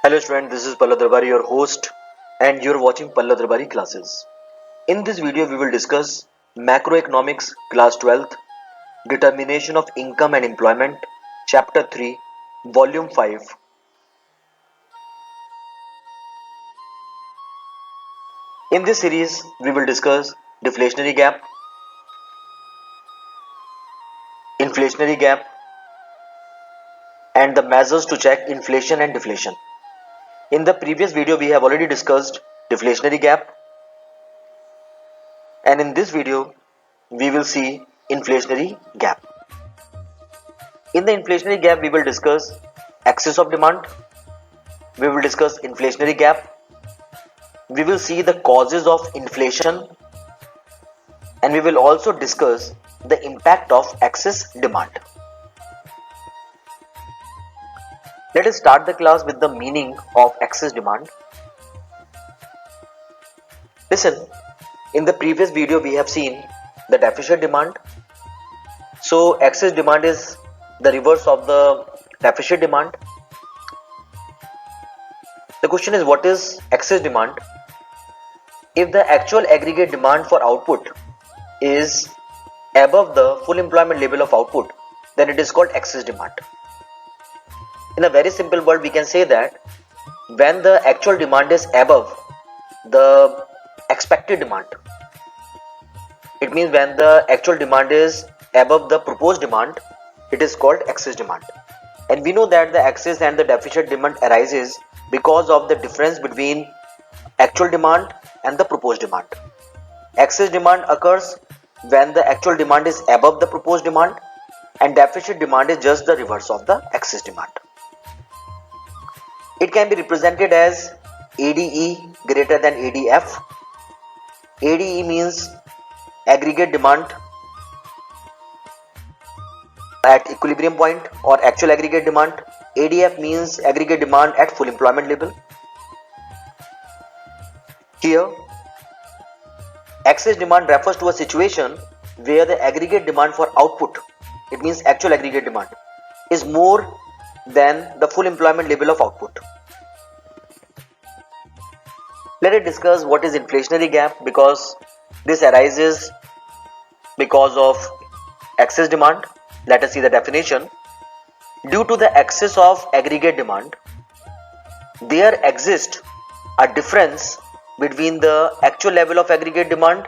Hello student, this is Palla Darbari, your host, and you're watching Palla Darbari classes. In this video, we will discuss Macroeconomics Class 12th, Determination of Income and Employment, Chapter 3, Volume 5. In this series, we will discuss deflationary gap, inflationary gap, and the measures to check inflation and deflation. In the previous video, we have already discussed deflationary gap, and in this video, we will see inflationary gap. In the inflationary gap, we will discuss excess of demand, we will discuss inflationary gap, we will see the causes of inflation, and we will also discuss the impact of excess demand. Let us start the class with the meaning of excess demand. Listen, in the previous video we have seen the deficit demand. So excess demand is the reverse of the deficit demand. The question is, what is excess demand? If the actual aggregate demand for output is above the full employment level of output, then it is called excess demand. In a very simple word, we can say that when the actual demand is above the expected demand, it means when the actual demand is above the proposed demand, it is called excess demand. And we know that the excess and the deficit demand arises because of the difference between actual demand and the proposed demand. Excess demand occurs when the actual demand is above the proposed demand, and deficit demand is just the reverse of the excess demand. It can be represented as ADE greater than ADF. ADE means aggregate demand at equilibrium point or actual aggregate demand. ADF means aggregate demand at full employment level. Here, excess demand refers to a situation where the aggregate demand for output, it means actual aggregate demand, is more than the full employment level of output. Let us discuss what is inflationary gap, because this arises because of excess demand. Let us see the definition. Due to the excess of aggregate demand, there exists a difference between the actual level of aggregate demand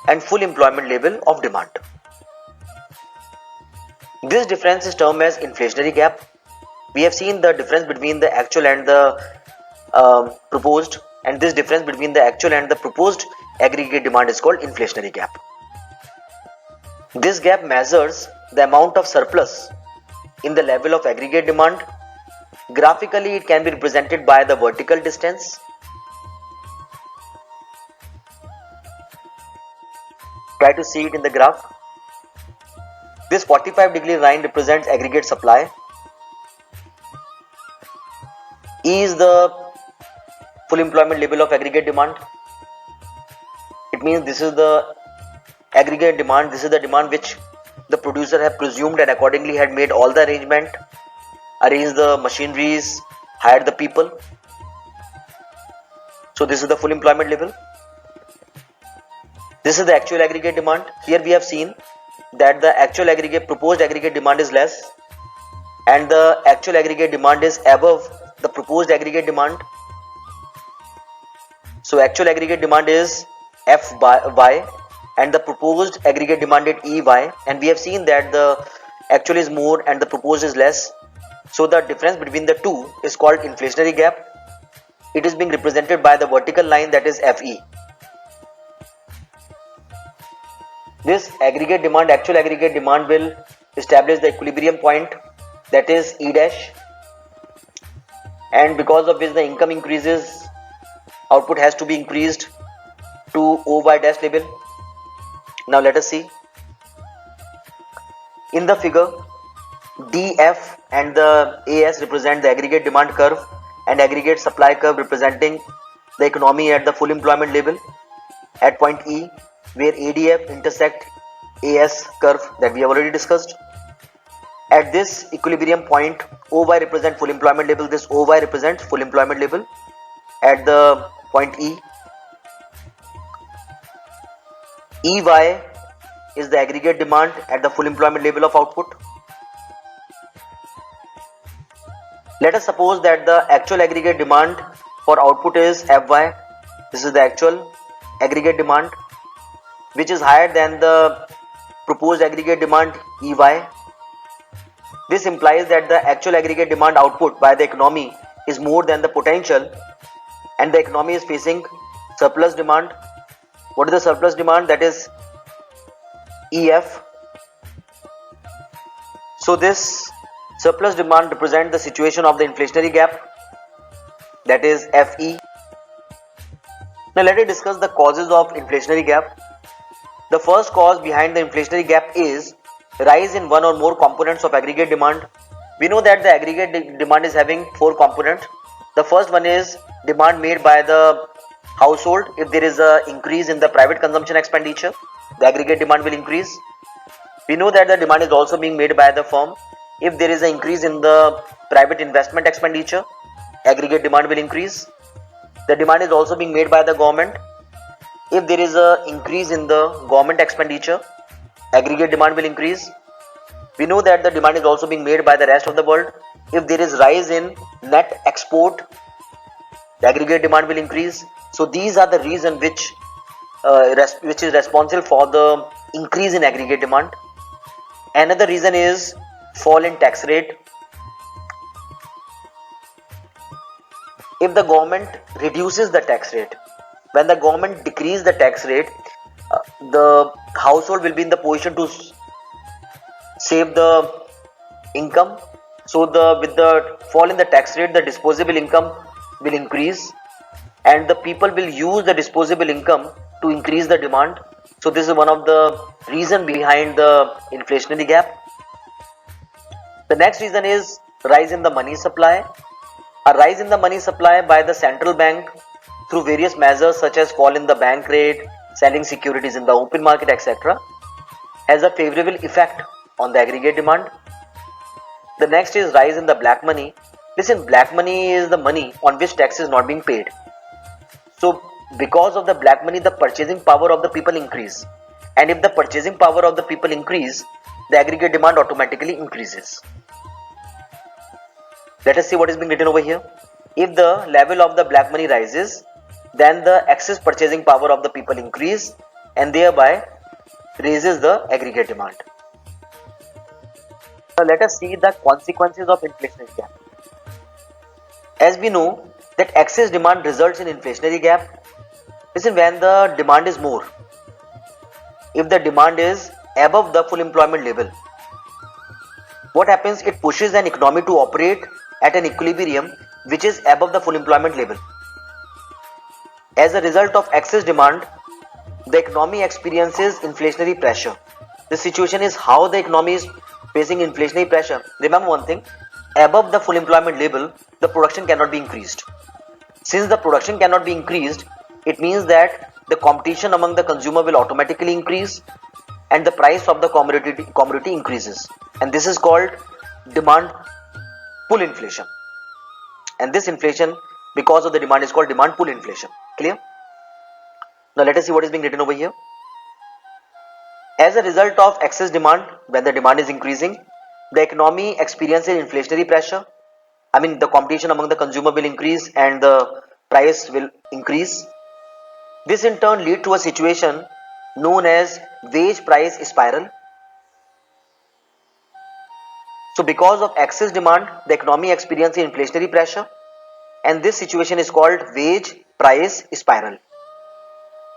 and full employment level of demand. This difference is termed as inflationary gap. We have seen the difference between the actual and the proposed, and this difference between the actual and the proposed aggregate demand is called inflationary gap. This gap measures the amount of surplus in the level of aggregate demand. Graphically, it can be represented by the vertical distance. Try to see it in the graph. This 45-degree line represents aggregate supply. E is the full employment level of aggregate demand. It means this is the aggregate demand, this is the demand which the producer had presumed and accordingly had made all the arrangement, arranged the machineries, hired the people. So this is the full employment level. This is the actual aggregate demand. Here we have seen that the actual aggregate, proposed aggregate demand is less, and the actual aggregate demand is above the proposed aggregate demand. So actual aggregate demand is F by Y and the proposed aggregate demand is EY, and we have seen that the actual is more and the proposed is less. So the difference between the two is called inflationary gap. It is being represented by the vertical line, that is FE. This aggregate demand, actual aggregate demand, will establish the equilibrium point, that is E dash, and because of which the income increases, output has to be increased to OY dash level. Now let us see. In the figure, DF and the AS represent the aggregate demand curve and aggregate supply curve representing the economy at the full employment level at point E, where ADF intersect AS curve that we have already discussed. At this equilibrium point, OY represents full employment level. This OY represents full employment level. At the point E, EY is the aggregate demand at the full employment level of output. Let us suppose that the actual aggregate demand for output is Fy. This is the actual aggregate demand, which is higher than the proposed aggregate demand EY. This implies that the actual aggregate demand output by the economy is more than the potential, and the economy is facing surplus demand. What is the surplus demand? That is EF. So this surplus demand represents the situation of the inflationary gap, that is FE. Now let us discuss the causes of inflationary gap. The first cause behind the inflationary gap is rise in one or more components of aggregate demand. We know that the aggregate demand is having four components. The first one is demand made by the household. If there is an increase in the private consumption expenditure, the aggregate demand will increase. We know that the demand is also being made by the firm. If there is an increase in the private investment expenditure, aggregate demand will increase. The demand is also being made by the government. If there is an increase in the government expenditure, aggregate demand will increase. We know that the demand is also being made by the rest of the world. If there is rise in net export, the aggregate demand will increase. So these are the reasons which is responsible for the increase in aggregate demand. Another reason is fall in tax rate. If the government reduces the tax rate, when the government decreases the tax rate, the household will be in the position to save the income. So with the fall in the tax rate, the disposable income will increase, and the people will use the disposable income to increase the demand. So this is one of the reason behind the inflationary gap. The next reason is rise in the money supply. A rise in the money supply by the central bank through various measures such as fall in the bank rate, selling securities in the open market, etc., has a favorable effect on the aggregate demand. The next is rise in the black money. Listen, black money is the money on which tax is not being paid. So because of the black money, the purchasing power of the people increase, and if the purchasing power of the people increase, the aggregate demand automatically increases. Let us see what is being written over here. If the level of the black money rises, then the excess purchasing power of the people increase, and thereby raises the aggregate demand. Now let us see the consequences of inflationary gap. As we know that excess demand results in inflationary gap. Listen, when the demand is more, if the demand is above the full employment level, what happens? It pushes an economy to operate at an equilibrium which is above the full employment level. As a result of excess demand, the economy experiences inflationary pressure. The situation is how the economy is facing inflationary pressure. Remember one thing, above the full employment level, the production cannot be increased. Since the production cannot be increased, it means that the competition among the consumer will automatically increase, and the price of the commodity increases, and this is called demand pull inflation. And this inflation, because of the demand, is called demand pull inflation. Clear? Now let us see what is being written over here. As a result of excess demand, when the demand is increasing, the economy experiences inflationary pressure. I mean, the competition among the consumer will increase and the price will increase. This in turn leads to a situation known as wage price spiral. So because of excess demand, the economy experiences inflationary pressure, and this situation is called wage price spiral.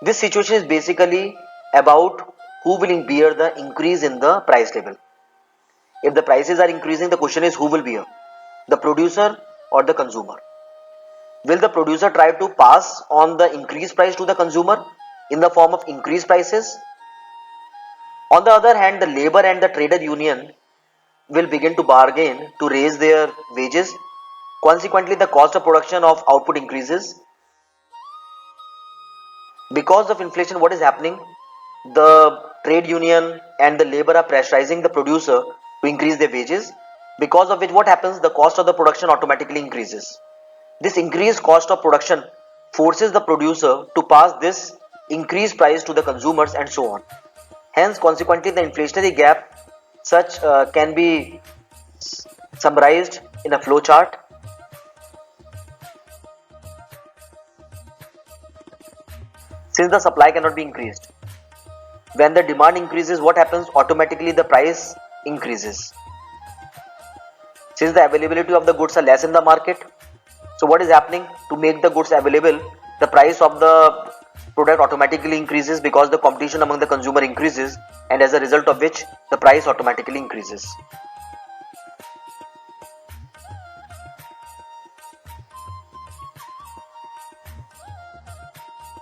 This situation is basically about who will bear the increase in the price level. If the prices are increasing, the question is who will bear, the producer or the consumer. Will the producer try to pass on the increased price to the consumer in the form of increased prices? On the other hand, the labor and the trader union will begin to bargain to raise their wages. Consequently, the cost of production of output increases. Because of inflation, what is happening? The trade union and the labor are pressurizing the producer to to increase their wages, because of which what happens, the cost of the production automatically increases. This increased cost of production forces the producer to pass this increased price to the consumers and so on. Hence, consequently, the inflationary gap such can be summarized in a flowchart. Since the supply cannot be increased, when the demand increases, what happens? Automatically the price increases. Since the availability of the goods are less in the market, so what is happening? To make the goods available, the price of the product automatically increases because the competition among the consumer increases, and as a result of which the price automatically increases.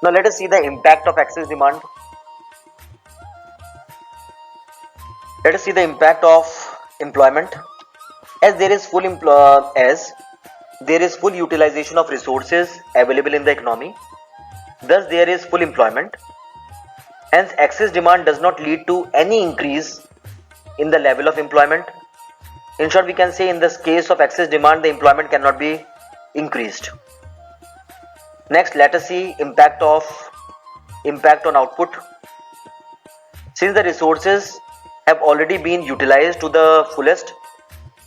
Now let us see the impact of excess demand. Let us see the impact of employment. As there is full utilization of resources available in the economy, thus there is full employment. Hence, excess demand does not lead to any increase in the level of employment. In short, we can say in this case of excess demand, the employment cannot be increased. Next, let us see impact on output. Since the resources have already been utilized to the fullest,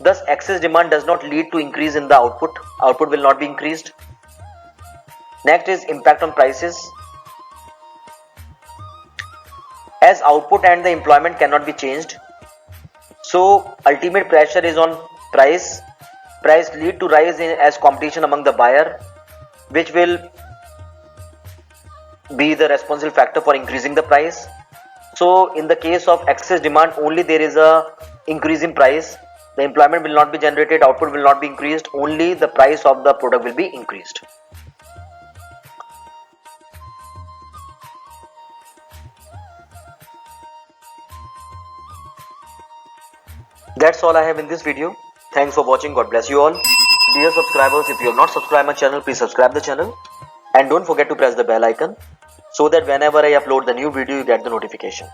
thus excess demand does not lead to increase in the output. Output will not be increased. Next is impact on prices. As output and the employment cannot be changed, so ultimate pressure is on price. Price lead to rise as competition among the buyer, which will be the responsible factor for increasing the price. So in the case of excess demand, only there is a increase in price. The employment will not be generated, output will not be increased, only the price of the product will be increased. That's all I have in this video. Thanks for watching. God bless you all. Dear subscribers, if you have not subscribed my channel, please subscribe the channel. And don't forget to press the bell icon so that whenever I upload the new video, you get the notification.